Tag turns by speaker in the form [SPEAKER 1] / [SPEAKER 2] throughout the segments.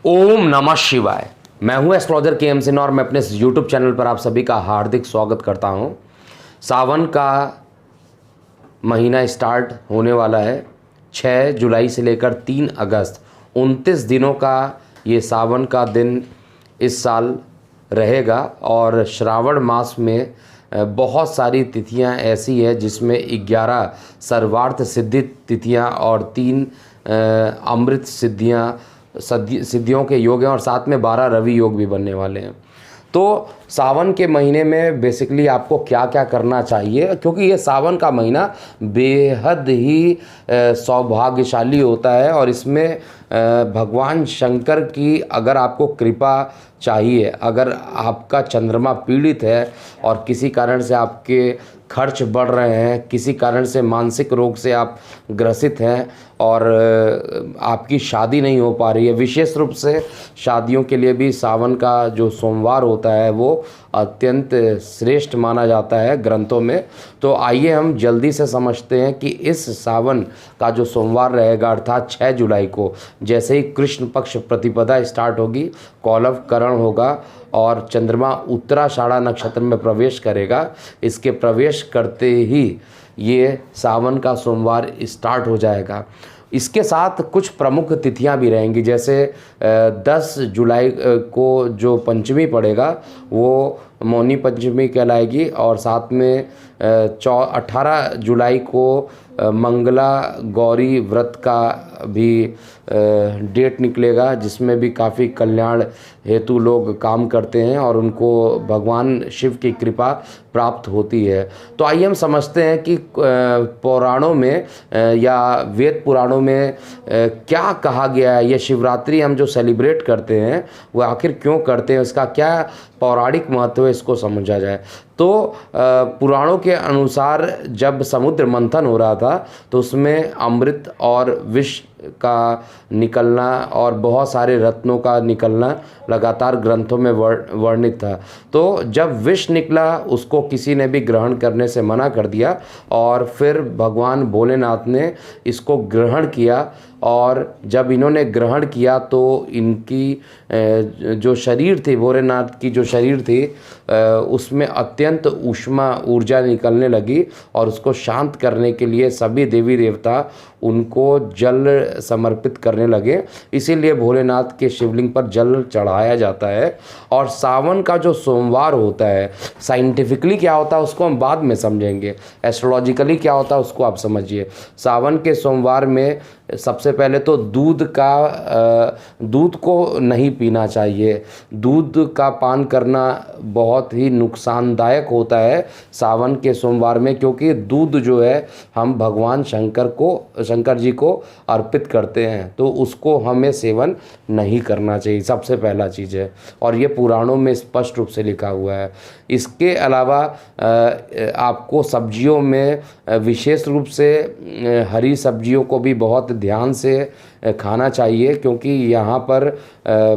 [SPEAKER 1] ओम नमः शिवाय। मैं हूं एस्ट्रोलॉजर के सिन्हा और मैं अपने यूट्यूब चैनल पर आप सभी का हार्दिक स्वागत करता हूं। सावन का महीना स्टार्ट होने वाला है 6 जुलाई से लेकर 3 अगस्त 29 दिनों का ये सावन का दिन इस साल रहेगा। और श्रावण मास में बहुत सारी तिथियां ऐसी है जिसमें 11 सर्वार्थ सिद्धि तिथियां और 3 अमृत सिद्धियों के योग हैं और साथ में 12 रवि योग भी बनने वाले हैं। तो सावन के महीने में बेसिकली आपको क्या क्या करना चाहिए, क्योंकि ये सावन का महीना बेहद ही सौभाग्यशाली होता है और इसमें भगवान शंकर की अगर आपको कृपा चाहिए, अगर आपका चंद्रमा पीड़ित है और किसी कारण से आपके खर्च बढ़ रहे हैं, किसी कारण से मानसिक रोग से आप ग्रसित हैं और आपकी शादी नहीं हो पा रही है, विशेष रूप से शादियों के लिए भी सावन का जो सोमवार होता है वो अत्यंत श्रेष्ठ माना जाता है ग्रंथों में। तो आइए हम जल्दी से समझते हैं कि इस सावन का जो सोमवार रहेगा अर्थात 6 जुलाई को जैसे ही कृष्ण पक्ष प्रतिपदा स्टार्ट होगी, कौलव करण होगा और चंद्रमा उत्तराषाढ़ा नक्षत्र में प्रवेश करेगा, इसके प्रवेश करते ही ये सावन का सोमवार स्टार्ट हो जाएगा। इसके साथ कुछ प्रमुख तिथियां भी रहेंगी, जैसे 10 जुलाई को जो पंचमी पड़ेगा वो मौनी पंचमी कहलाएगी और साथ में 18 जुलाई को मंगला गौरी व्रत का भी डेट निकलेगा, जिसमें भी काफ़ी कल्याण हेतु लोग काम करते हैं और उनको भगवान शिव की कृपा प्राप्त होती है। तो आइए हम समझते हैं कि पुराणों में या वेद पुराणों में क्या कहा गया है। ये शिवरात्रि हम जो सेलिब्रेट करते हैं वो आखिर क्यों करते हैं, उसका क्या पौराणिक महत्व है, इसको समझा जाए। तो पुराणों के अनुसार जब समुद्र मंथन हो रहा था तो उसमें अमृत और विष का निकलना और बहुत सारे रत्नों का निकलना लगातार ग्रंथों में वर्णित था। तो जब विष निकला उसको किसी ने भी ग्रहण करने से मना कर दिया और फिर भगवान भोलेनाथ ने इसको ग्रहण किया और जब इन्होंने ग्रहण किया तो इनकी जो शरीर थी, भोलेनाथ की जो शरीर थी उसमें अत्यंत ऊष्मा ऊर्जा निकलने लगी और उसको शांत करने के लिए सभी देवी देवता उनको जल समर्पित करने लगे। इसीलिए भोलेनाथ के शिवलिंग पर जल चढ़ाया जाता है। और सावन का जो सोमवार होता है, साइंटिफिकली क्या होता है उसको हम बाद में समझेंगे, एस्ट्रोलॉजिकली क्या होता है उसको आप समझिए। सावन के सोमवार में सबसे पहले तो दूध को नहीं पीना चाहिए। दूध का पान करना बहुत ही नुकसानदायक होता है सावन के सोमवार में, क्योंकि दूध जो है हम भगवान शंकर जी को अर्पित करते हैं, तो उसको हमें सेवन नहीं करना चाहिए, सबसे पहला चीज़ है। और ये पुराणों में स्पष्ट रूप से लिखा हुआ है। इसके अलावा आपको सब्जियों में विशेष रूप से हरी सब्जियों को भी बहुत ध्यान से खाना चाहिए, क्योंकि यहाँ पर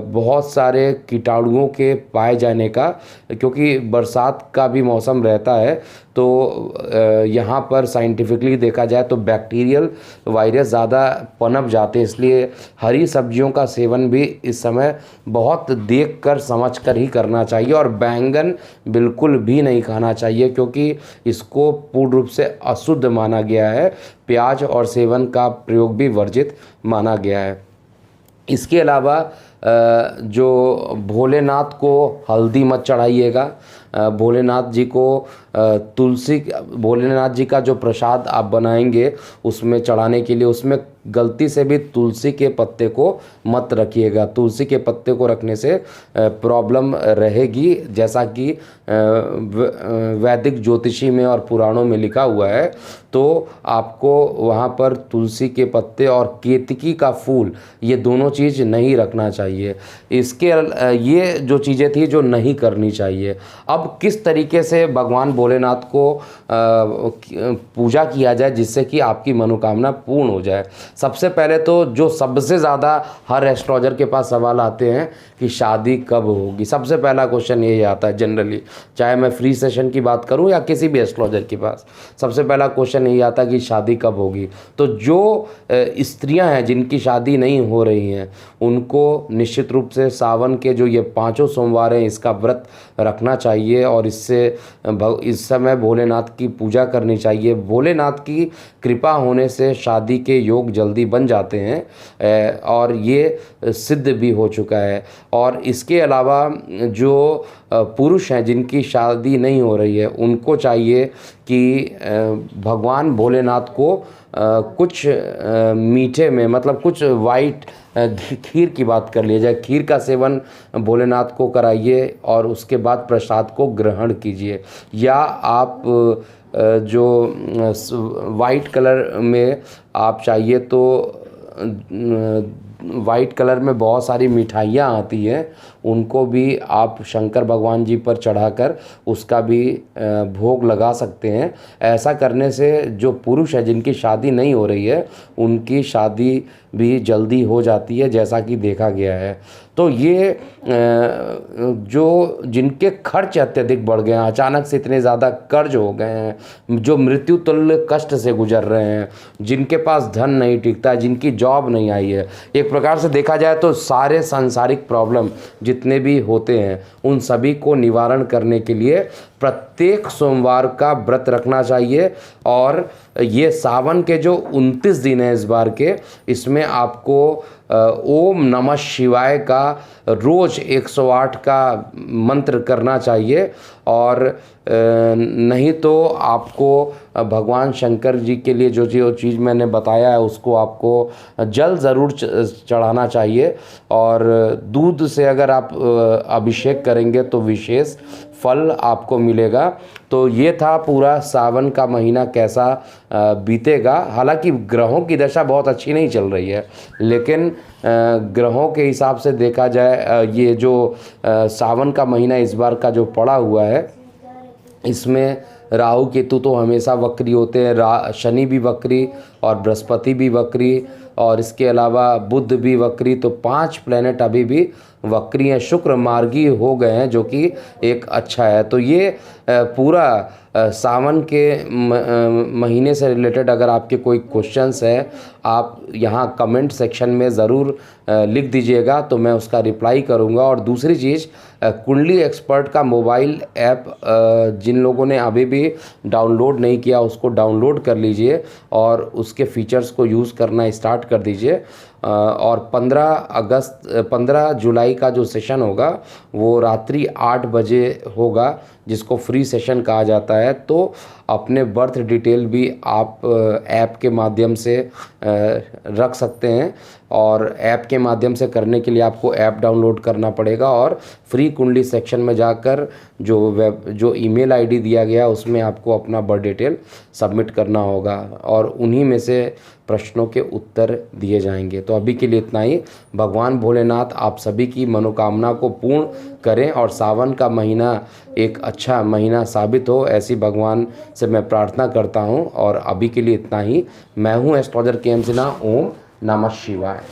[SPEAKER 1] बहुत सारे कीटाणुओं के पाए जाने का, क्योंकि बरसात का भी मौसम रहता है तो यहाँ पर साइंटिफिकली देखा जाए तो बैक्टीरियल वायरस ज़्यादा पनप जाते हैं, इसलिए हरी सब्जियों का सेवन भी इस समय बहुत देख कर समझ कर ही करना चाहिए। और बैंगन बिल्कुल भी नहीं खाना चाहिए क्योंकि इसको पूर्ण रूप से अशुद्ध माना गया है। प्याज और सेवन का प्रयोग भी वर्जित माना गया है। इसके अलावा जो भोलेनाथ को हल्दी मत चढ़ाइएगा। भोलेनाथ जी का जो प्रसाद आप बनाएंगे उसमें चढ़ाने के लिए उसमें गलती से भी तुलसी के पत्ते को मत रखिएगा। तुलसी के पत्ते को रखने से प्रॉब्लम रहेगी, जैसा कि वैदिक ज्योतिषी में और पुराणों में लिखा हुआ है। तो आपको वहाँ पर तुलसी के पत्ते और केतकी का फूल, ये दोनों चीज़ नहीं रखना चाहिए। ये जो चीज़ें थी जो नहीं करनी चाहिए। अब किस तरीके से भगवान भोलेनाथ को पूजा किया जाए जिससे कि आपकी मनोकामना पूर्ण हो जाए। सबसे पहले तो जो सबसे ज़्यादा हर एस्ट्रोलॉजर के पास सवाल आते हैं कि शादी कब होगी, सबसे पहला क्वेश्चन यही आता है जनरली, चाहे मैं फ्री सेशन की बात करूं या किसी भी एस्ट्रोलॉजर के पास सबसे पहला क्वेश्चन यही आता है कि शादी कब होगी। तो जो स्त्रियां हैं जिनकी शादी नहीं हो रही हैं उनको निश्चित रूप से सावन के जो ये 5 सोमवार हैं इसका व्रत रखना चाहिए और इससे इस समय भोलेनाथ की पूजा करनी चाहिए। भोलेनाथ की कृपा होने से शादी के योग जल्दी बन जाते हैं और ये सिद्ध भी हो चुका है। और इसके अलावा जो पुरुष हैं जिनकी शादी नहीं हो रही है उनको चाहिए कि भगवान भोलेनाथ को कुछ मीठे में, मतलब कुछ वाइट खीर की बात कर लिया जाए, खीर का सेवन भोलेनाथ को कराइए और उसके बाद प्रसाद को ग्रहण कीजिए। या आप जो वाइट कलर में आप चाहिए तो वाइट कलर में बहुत सारी मिठाइयाँ आती हैं उनको भी आप शंकर भगवान जी पर चढ़ाकर उसका भी भोग लगा सकते हैं। ऐसा करने से जो पुरुष है जिनकी शादी नहीं हो रही है उनकी शादी भी जल्दी हो जाती है, जैसा कि देखा गया है। तो ये जो जिनके खर्च अत्यधिक बढ़ गए हैं, अचानक से इतने ज़्यादा कर्ज हो गए हैं, जो मृत्यु तुल्य कष्ट से गुजर रहे हैं, जिनके पास धन नहीं टिकता, जिनकी जॉब नहीं आई है, एक प्रकार से देखा जाए तो सारे सांसारिक प्रॉब्लम जितने भी होते हैं उन सभी को निवारण करने के लिए प्रत्येक सोमवार का व्रत रखना चाहिए। और ये सावन के जो 29 दिन हैं इस बार के, इसमें आपको ओम नमः शिवाय का रोज़ 108 का मंत्र करना चाहिए। और नहीं तो आपको भगवान शंकर जी के लिए जो चीज़ मैंने बताया है उसको आपको जल ज़रूर चढ़ाना चाहिए। और दूध से अगर आप अभिषेक करेंगे तो विशेष फल आपको मिलेगा। तो ये था पूरा सावन का महीना कैसा बीतेगा। हालांकि ग्रहों की दशा बहुत अच्छी नहीं चल रही है, लेकिन ग्रहों के हिसाब से देखा जाए ये जो सावन का महीना इस बार का जो पड़ा हुआ है इसमें राहु केतु तो हमेशा वक्री होते हैं, शनि भी वक्री और बृहस्पति भी वक्री और इसके अलावा बुध भी वक्री। तो 5 प्लैनेट अभी भी वक्री हैं, शुक्र मार्गी हो गए हैं जो कि एक अच्छा है। तो ये पूरा सावन के महीने से रिलेटेड अगर आपके कोई क्वेश्चंस है आप यहाँ कमेंट सेक्शन में ज़रूर लिख दीजिएगा तो मैं उसका रिप्लाई करूँगा। और दूसरी चीज़, कुंडली एक्सपर्ट का मोबाइल ऐप जिन लोगों ने अभी भी डाउनलोड नहीं किया उसको डाउनलोड कर लीजिए और उसके फीचर्स को यूज़ करना स्टार्ट कर दीजिए। और 15 जुलाई का जो सेशन होगा वो रात्रि 8 बजे होगा, जिसको फ्री सेशन कहा जाता है। तो अपने बर्थ डिटेल भी आप ऐप के माध्यम से रख सकते हैं और ऐप के माध्यम से करने के लिए आपको ऐप डाउनलोड करना पड़ेगा और फ्री कुंडली सेक्शन में जाकर जो ईमेल आईडी दिया गया है उसमें आपको अपना बर्थ डिटेल सबमिट करना होगा और उन्हीं में से प्रश्नों के उत्तर दिए जाएंगे। तो अभी के लिए इतना ही। भगवान भोलेनाथ आप सभी की मनोकामना को पूर्ण करें और सावन का महीना एक अच्छा महीना साबित हो, ऐसी भगवान से मैं प्रार्थना करता हूं। और अभी के लिए इतना ही। मैं हूं एस्ट्रोलॉजर के एम सिन्हा। ओम नमः शिवाय।